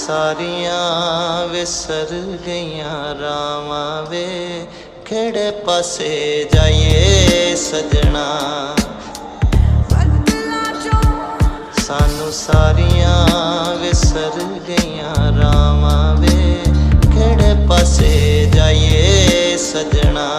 ਸਾਰੀਆਂ ਵਿਸਰ ਗਈਆਂ ਰਾਵਾਂ ਵੇ, ਕਿਹੜੇ ਪਾਸੇ ਜਾਈਏ ਸਜਣਾ। ਸਾਨੂੰ ਸਾਰੀਆਂ ਵਿਸਰ ਗਈਆਂ ਰਾਵਾਂ ਵੇ, ਕਿਹੜੇ ਪਾਸੇ ਜਾਈਏ ਸਜਣਾ।